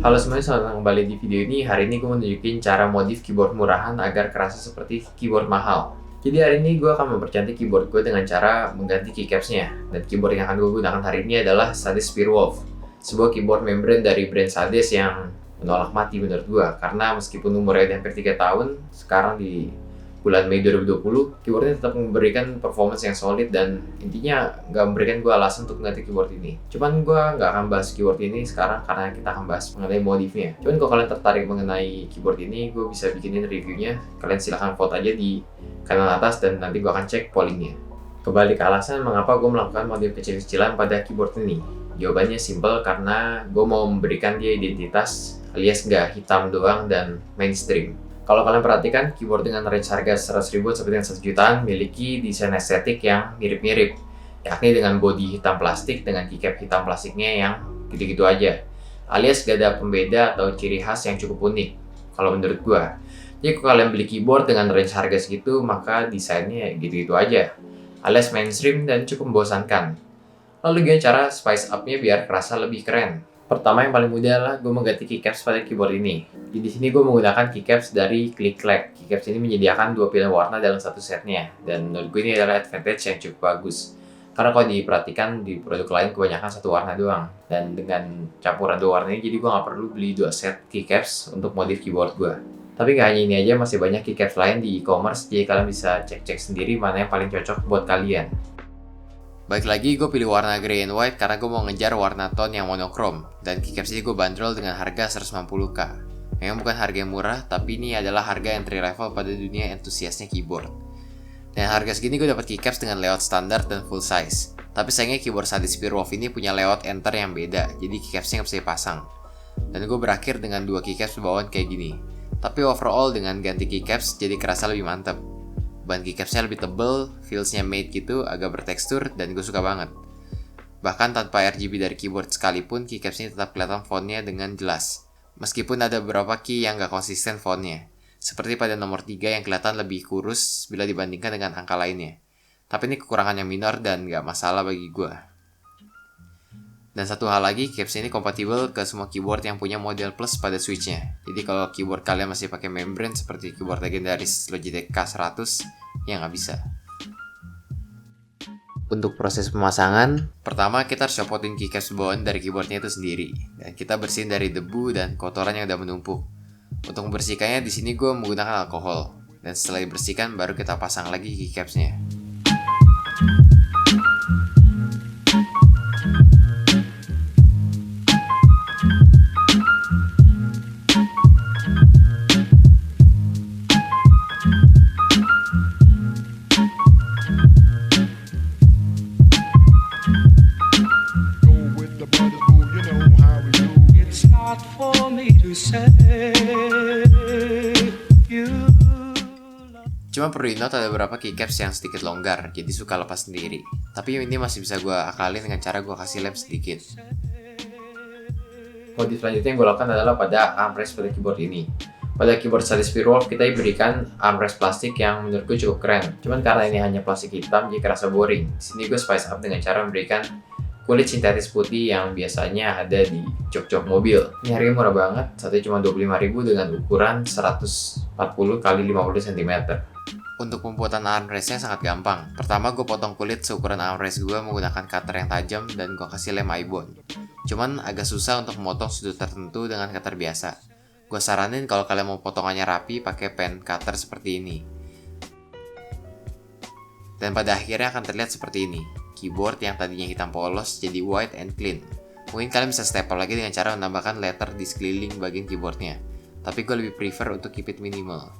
Halo semuanya, selamat datang kembali di video ini. Hari ini gue mau nunjukin cara modif keyboard murahan agar kerasa seperti keyboard mahal. Jadi hari ini gue akan mempercantik keyboard gue dengan cara mengganti keycapsnya. Dan keyboard yang akan gue gunakan hari ini adalah Sades Spearwolf, sebuah keyboard membrane dari brand Sades yang menolak mati menurut gue. Karena meskipun umurnya udah hampir 3 tahun, sekarang di bulan Mei 2020, keyboardnya tetap memberikan performance yang solid dan intinya nggak memberikan gue alasan untuk mengganti keyboard ini. Cuman gue nggak akan bahas keyboard ini sekarang karena kita akan bahas mengenai modifnya. Cuman kalau kalian tertarik mengenai keyboard ini, gue bisa bikinin reviewnya. Kalian silahkan vote aja di kanan atas dan nanti gue akan cek pollingnya. Kembali ke alasan mengapa gue melakukan modif kecil-kecilan pada keyboard ini. Jawabannya simple, karena gue mau memberikan dia identitas alias nggak hitam doang dan mainstream. Kalau kalian perhatikan, keyboard dengan range harga 100.000 sampai dengan 1 jutaan memiliki desain estetik yang mirip-mirip, yakni dengan bodi hitam plastik dengan keycap hitam plastiknya yang gitu-gitu aja, alias gak ada pembeda atau ciri khas yang cukup unik kalau menurut gua. Jadi kalau kalian beli keyboard dengan range harga segitu, maka desainnya gitu-gitu aja, alias mainstream dan cukup membosankan. Lalu gimana cara spice up-nya biar kerasa lebih keren? Pertama, yang paling mudah adalah gue mengganti keycaps pada keyboard ini. Di sini gue menggunakan keycaps dari Click-Clack. Keycaps ini menyediakan 2 pilihan warna dalam satu setnya, dan menurut gue ini adalah advantage yang cukup bagus. Karena kalau diperhatikan di produk lain kebanyakan satu warna doang, dan dengan campuran 2 warna ini jadi gue nggak perlu beli 2 set keycaps untuk modif keyboard gue. Tapi nggak hanya ini aja, masih banyak keycaps lain di e-commerce, jadi kalian bisa cek-cek sendiri mana yang paling cocok buat kalian. Baik lagi, gue pilih warna grey and white karena gue mau ngejar warna tone yang monokrom. Dan keycaps ini gue bandrol dengan harga 190k. Memang bukan harga yang murah, tapi ini adalah harga entry level pada dunia entusiasnya keyboard. Dan harga segini gue dapat keycaps dengan layout standar dan full size. Tapi sayangnya keyboard Sades Spearwolf ini punya layout enter yang beda, jadi keycapsnya nggak bisa dipasang. Dan gue berakhir dengan 2 keycaps bawaan kayak gini. Tapi overall dengan ganti keycaps jadi kerasa lebih mantap. Ban keycapsnya lebih tebel, feelsnya matte gitu, agak bertekstur, dan gue suka banget. Bahkan tanpa RGB dari keyboard sekalipun, keycaps ini tetap kelihatan fontnya dengan jelas. Meskipun ada beberapa key yang gak konsisten fontnya, seperti pada nomor 3 yang kelihatan lebih kurus bila dibandingkan dengan angka lainnya. Tapi ini kekurangan yang minor dan gak masalah bagi gue. Dan satu hal lagi, keycaps ini kompatibel ke semua keyboard yang punya model plus pada switchnya. Jadi kalau keyboard kalian masih pakai membrane seperti keyboard legendaris Logitech K100, ya nggak bisa. Untuk proses pemasangan, pertama kita harus copotin keycaps bawaan dari keyboardnya itu sendiri, dan kita bersihin dari debu dan kotoran yang udah menumpuk. Untuk membersihkannya di sini gue menggunakan alkohol, dan setelah dibersihkan baru kita pasang lagi keycapsnya. Cuma perlu di note ada beberapa keycaps yang sedikit longgar, jadi suka lepas sendiri. Tapi ini masih bisa gue akalin dengan cara gue kasih lem sedikit. Modif selanjutnya yang gue lakukan adalah pada armrest pada keyboard ini. Pada keyboard Sades Spearwolf kita diberikan armrest plastik yang menurut gue cukup keren. Cuman karena ini hanya plastik hitam jadi kerasa boring. Di sini gue spice up dengan cara memberikan kulit sintetis putih yang biasanya ada di jok-jok mobil. Ini harganya murah banget, satunya cuma 25.000 dengan ukuran 140 x 50 cm. Untuk pembuatan armrestnya sangat gampang. Pertama gue potong kulit seukuran armrest gue menggunakan cutter yang tajam dan gue kasih lem ibon. Cuman agak susah untuk memotong sudut tertentu dengan cutter biasa. Gue saranin kalau kalian mau potongannya rapi pakai pen cutter seperti ini. Dan pada akhirnya akan terlihat seperti ini. Keyboard yang tadinya hitam polos jadi white and clean. Mungkin kalian bisa staple lagi dengan cara menambahkan letter di sekeliling bagian keyboardnya. Tapi gue lebih prefer untuk keep it minimal.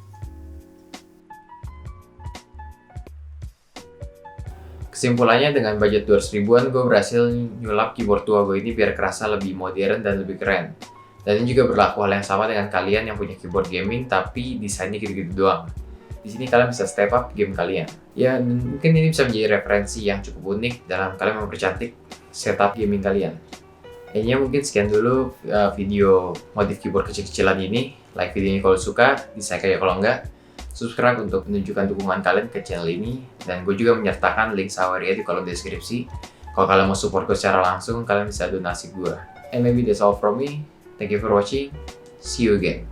Kesimpulannya, dengan budget 200 ribuan gue berhasil nyulap keyboard tua gue ini biar kerasa lebih modern dan lebih keren. Dan ini juga berlaku hal yang sama dengan kalian yang punya keyboard gaming tapi desainnya gitu-gitu doang. Di sini kalian bisa step up game kalian. Ya, dan mungkin ini bisa menjadi referensi yang cukup unik dalam kalian mempercantik setup gaming kalian. Kayaknya mungkin sekian dulu video modif keyboard kecil-kecilan ini. Like video ini kalau suka, dislike aja kalau enggak. Subscribe untuk menunjukkan dukungan kalian ke channel ini. Dan gue juga menyertakan link Saweria di kolom deskripsi. Kalau kalian mau support gue secara langsung, kalian bisa donasi gue. And maybe that's all from me. Thank you for watching. See you again.